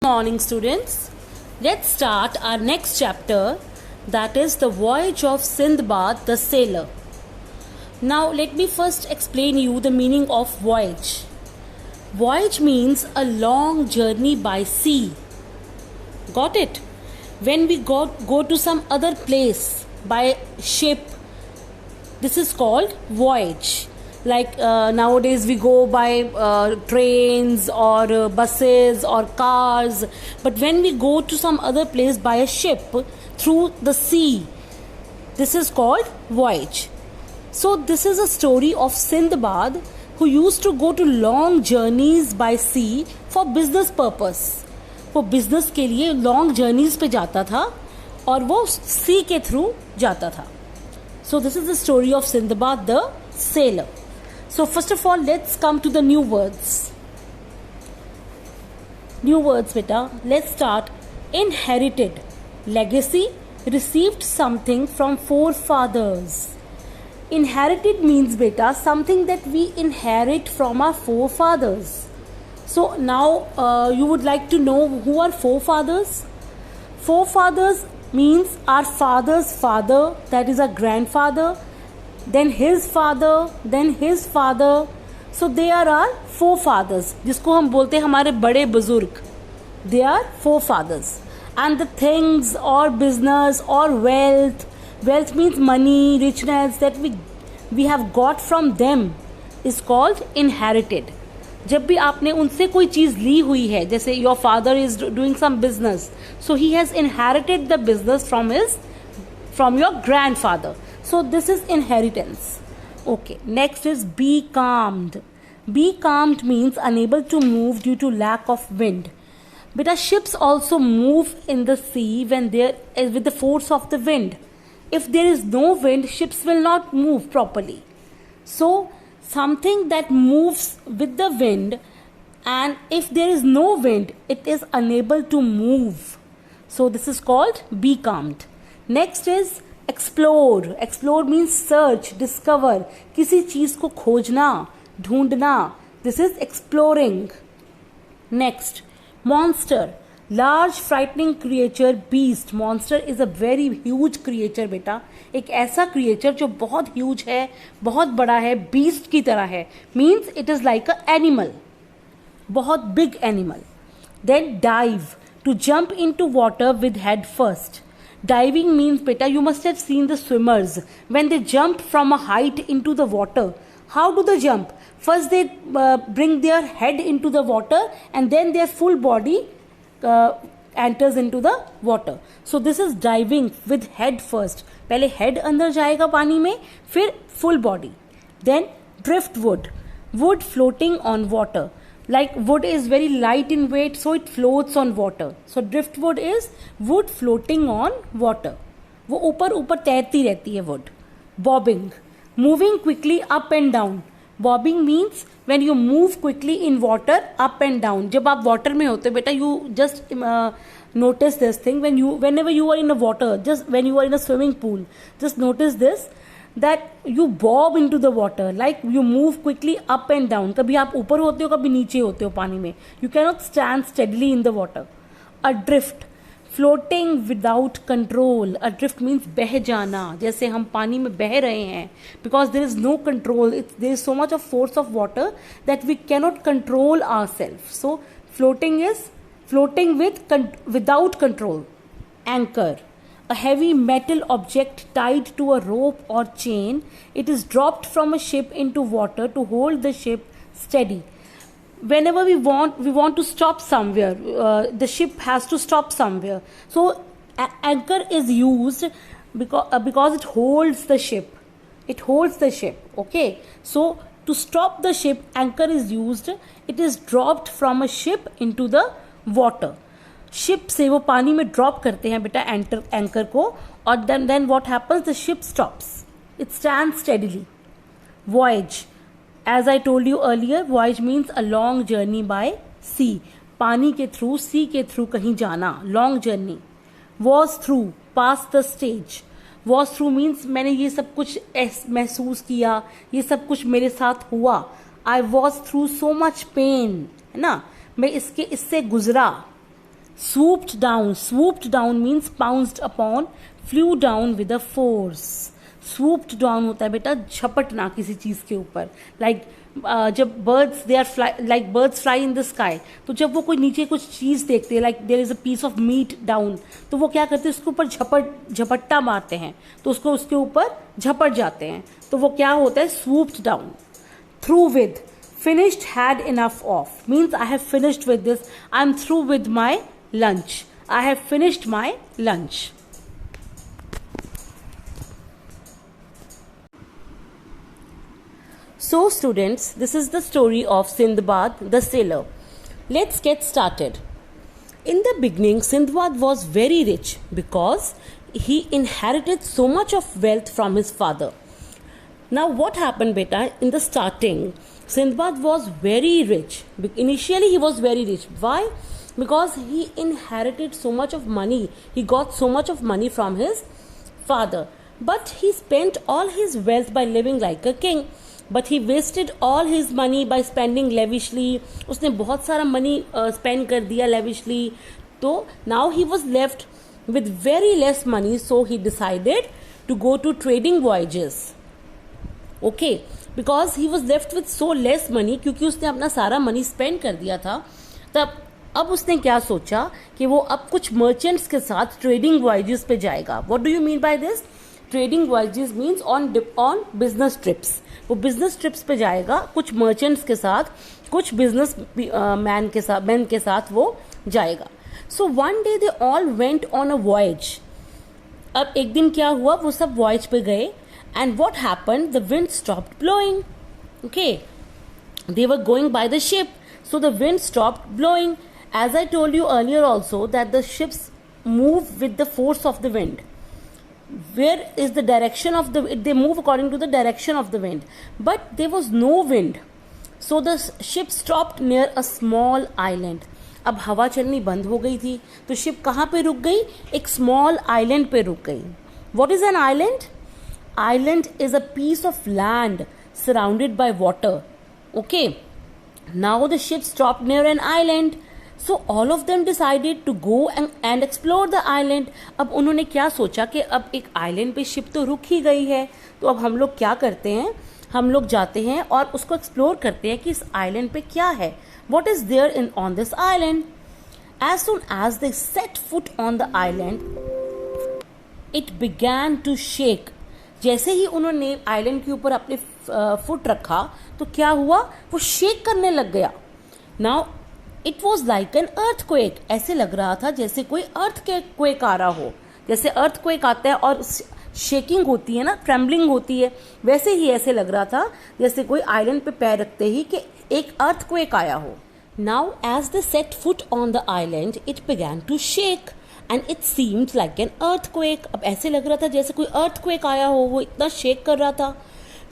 Morning, students. Let's start our next chapter, that is the Voyage of Sindbad the Sailor. Now let me first explain you the meaning of voyage. Voyage means a long journey by sea. Got it? When we go to some other place by ship, this is called voyage. Like nowadays we go by trains or buses or cars, but when we go to some other place by a ship through the sea, this is called voyage. So this is a story of Sindbad, who used to go to long journeys by sea for business purpose. वो business के लिए long journeys पे जाता था और वो sea के through जाता था. So this is the story of Sindbad the sailor. So first of all, let's come to the new words. New words, beta. Let's start. Inherited. Legacy. Received something from forefathers. Inherited means, beta, something that we inherit from our forefathers. So now you would like to know who are forefathers? Forefathers means our father's father, that is our grandfather, then his father, then his father. So they are our forefathers, जिसको हम बोलते हैं हमारे बड़े बुजुर्ग. They are forefathers. And the things or business or wealth means money, richness, that we have got from them is called inherited. जब भी आपने उनसे कोई चीज़ ली हुई है, जैसे your father is doing some business, so he has inherited the business from your grandfather. So this is inheritance. Okay, next is be calmed. Be calmed means unable to move due to lack of wind. But ships also move in the sea when there is with the force of the wind. If there is no wind, ships will not move properly. So something that moves with the wind, and if there is no wind, it is unable to move. So this is called be calmed. Next is explore. Explore means search, discover. किसी चीज को खोजना, ढूंढना. This is exploring. Next, monster. Large frightening creature, beast. Monster is a very huge creature, बेटा. एक ऐसा creature जो बहुत huge है, बहुत बड़ा है, beast की तरह है. Means it is like a animal. बहुत big animal. Then dive. To jump into water with head first. Diving means, beta, you must have seen the swimmers when they jump from a height into the water. How do they jump? First they bring their head into the water and then their full body enters into the water. So this is diving with head first. पहले head अंदर जाएगा पानी में, फिर full body. Then driftwood. Wood floating on water. Like wood is very light in weight, so it floats on water. So driftwood is wood floating on water. वो ऊपर ऊपर तैरती रहती है wood. Bobbing. Moving quickly up and down. Bobbing means when you move quickly in water up and down. जब आप water में होते हो बेटा, you just notice this thing whenever you are in the water, just when you are in a swimming pool, just notice this, that you bob into the water, like you move quickly up and down. कभी आप ऊपर होते हो, कभी नीचे होते हो पानी में. You cannot stand steadily in the water. Adrift. Floating without control. Adrift means बह जाना, जैसे हम पानी में बह रहे हैं. Because there is no control. There is so much of force of water that we cannot control ourselves. So floating is floating without control. Anchor. A heavy metal object tied to a rope or chain. It is dropped from a ship into water to hold the ship steady. Whenever we want to stop somewhere, the ship has to stop somewhere. So anchor is used because it holds the ship. It holds the ship. Okay. So to stop the ship, anchor is used. It is dropped from a ship into the water. Ship से वो पानी में drop करते हैं बेटा anchor को, और then what happens, the ship stops, it stands steadily. Voyage, as I told you earlier, voyage means a long journey by sea. पानी के थ्रू, सी के थ्रू कहीं जाना, long journey. Was through, pass the stage. Was through means मैंने ये सब कुछ महसूस किया, ये सब कुछ मेरे साथ हुआ. I was through so much pain, है ना, मैं इससे गुजरा. Swooped down means pounced upon, flew down with a force. Swooped down होता है बेटा झपटना किसी चीज के ऊपर. Like जब birds fly in the sky, तो जब वो कोई नीचे कुछ चीज देखते हैं, like there is a piece of meat down, तो वो क्या करते हैं, उसके ऊपर झपट्टा मारते हैं, तो उसके ऊपर झपट जाते हैं, तो वो क्या होता है, swooped down. Through with, finished, had enough of means I have finished with this, I'm through with my lunch, I have finished my lunch. So students, this is the story of Sindbad the sailor. Let's get started. In the beginning, Sindbad was very rich because he inherited so much of wealth from his father. Now what happened beta, in the starting Sindbad was very rich. Initially he was very rich. Why? Because he inherited so much of money, he got so much of money from his father, but he spent all his wealth by living like a king. But he wasted all his money by spending lavishly. उसने बहुत सारा money spend कर दिया lavishly. तो now he was left with very less money, so he decided to go to trading voyages. Okay, because he was left with so less money, क्योंकि उसने अपना सारा money spend कर दिया था. तब अब उसने क्या सोचा कि वो अब कुछ merchants के साथ trading voyages पे जाएगा. What do you mean by this? Trading voyages means on business trips. वो business trips पे जाएगा कुछ merchants के साथ, कुछ business men के साथ वो जाएगा. So one day they all went on a voyage. अब एक दिन क्या हुआ, वो सब voyage पे गए, and what happened? The wind stopped blowing. Okay, they were going by the ship, so the wind stopped blowing. As I told you earlier also that the ships move with the force of the wind. Where is the direction of they move according to the direction of the wind, but there was no wind, so the ship stopped near a small island. अब हवा चलनी बंद हो गई थी, तो ship कहाँ पे रुक गई, एक स्मॉल आइलैंड पे रुक गई. What is an island? Island is a piece of land surrounded by water. Okay, now the ship stopped near an island. So all of them decided to go and explore the island. अब उन्होंने क्या सोचा कि अब एक island पे ship तो रुक ही गई है, तो अब हम लोग क्या करते हैं, हम लोग जाते हैं और उसको एक्सप्लोर करते हैं कि इस आइलैंड पे क्या है. What is there on this island? As soon as they set foot on the island, it began to shake. जैसे ही उन्होंने आइलैंड के ऊपर अपने फुट रखा, तो क्या हुआ, वो शेक करने लग गया. Now it was like an earthquake. ऐसे लग रहा था जैसे कोई अर्थक्वेक आ रहा हो, जैसे अर्थक्वेक आता है और शेकिंग होती है ना, ट्रेम्बलिंग होती है, वैसे ही ऐसे लग रहा था जैसे कोई आइलैंड पे पैर रखते ही कि एक अर्थक्वेक आया हो. Now as they set foot on the island it began to shake and it seemed like an earthquake. अब ऐसे लग रहा था जैसे कोई अर्थक्वेक आया हो, वो इतना शेक कर रहा था.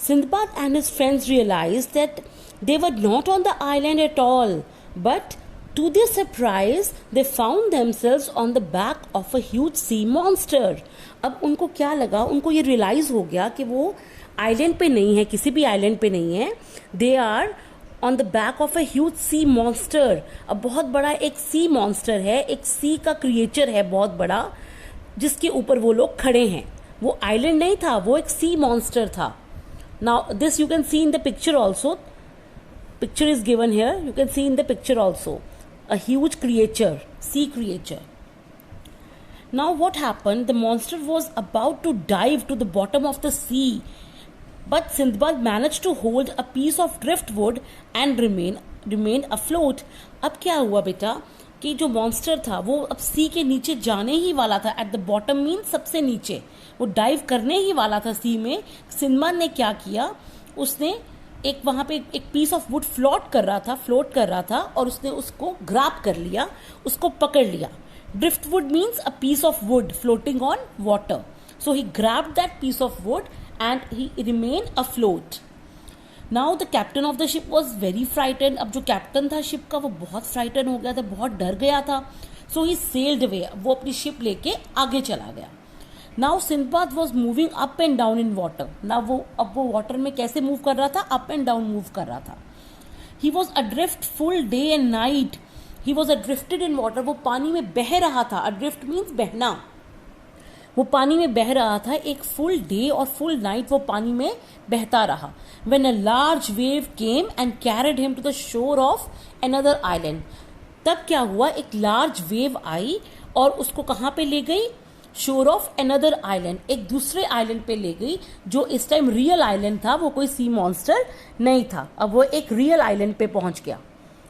Sindbad and his friends realised that they were not on the island at all, but to their surprise they found themselves on the back of a huge sea monster. अब उनको क्या लगा, उनको ये रियलाइज हो गया कि वो आइलैंड पे नहीं है, किसी भी आइलैंड पे नहीं है. They are on the back of a huge sea monster. अब बहुत बड़ा एक सी मॉन्स्टर है, एक सी का क्रिएचर है बहुत बड़ा, जिसके ऊपर वो लोग खड़े हैं. वो आइलैंड नहीं था, वो एक सी मॉन्स्टर था. Now this you can see in the picture also. Picture is given here, you can see in the picture also a huge creature, sea creature. Now what happened, the monster was about to dive to the bottom of the sea, but Sindbad managed to hold a piece of driftwood and remained afloat. अब क्या हुआ बेटा कि जो monster था वो अब सी के नीचे जाने ही वाला था. एट द बॉटम मीन सबसे नीचे, वो डाइव करने ही वाला था सी में. सिंदबाद ने क्या किया, उसने एक वहां पे एक पीस ऑफ वुड फ्लोट कर रहा था और उसने उसको ग्रैब कर लिया, उसको पकड़ लिया. Driftwood means a piece of wood floating on water. So he grabbed that piece of wood and he remain afloat. Now the captain of the ship was very frighten. अब जो कैप्टन था ship का वो बहुत frighten हो गया था, बहुत डर गया था. सो ही सेल्ड अवे, वो अपनी शिप लेके आगे चला गया. Now Sinbad was moving up and down in water. Now वो वाटर में कैसे मूव कर रहा था, अप एंड डाउन मूव कर रहा था. He was adrift full day and night he was adrifted in water, वो पानी में बह रहा था. अड्रिफ्ट मीन्स बहना. वो पानी में बह रहा था. एक फुल डे और फुल नाइट वो पानी में बहता रहा. When a large wave came and carried him to the shore of another island. तब क्या हुआ, एक लार्ज वेव आई और उसको कहाँ पे ले गई, शोर ऑफ अनदर आइलैंड, एक दूसरे आइलैंड पे ले गई, जो इस टाइम रियल आइलैंड था, वो कोई सी मॉन्स्टर नहीं था. अब वो एक रियल आइलैंड पे पहुंच गया.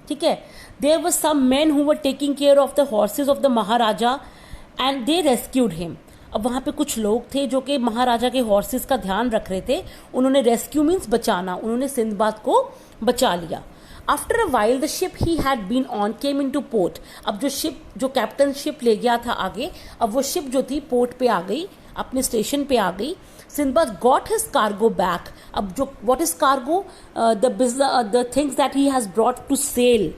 ठीक है. There were some man who were taking care of the horses of the maharaja and they rescued him. अब वहां पे कुछ लोग थे जो कि महाराजा के हॉर्सेस का ध्यान रख रहे थे. उन्होंने रेस्क्यू मीन्स बचाना, उन्होंने सिंदबाद को बचा लिया. After a while the ship he had been on came into port. अब जो कैप्टन शिप ले गया था आगे, अब वो शिप जो थी पोर्ट पे आ गई, अपने स्टेशन पे आ गई. Sindbad got his cargo back. अब जो what is cargo, the things that he has brought to sell.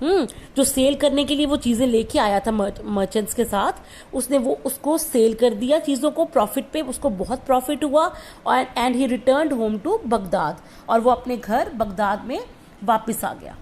जो सेल करने के लिए वो चीजें लेके आया था मर्चेंट्स के साथ, उसने वो उसको सेल कर दिया चीजों को प्रॉफिट पे. उसको बहुत प्रॉफिट हुआ and he returned home to Baghdad, और वो अपने घर बगदाद में वापस आ गया.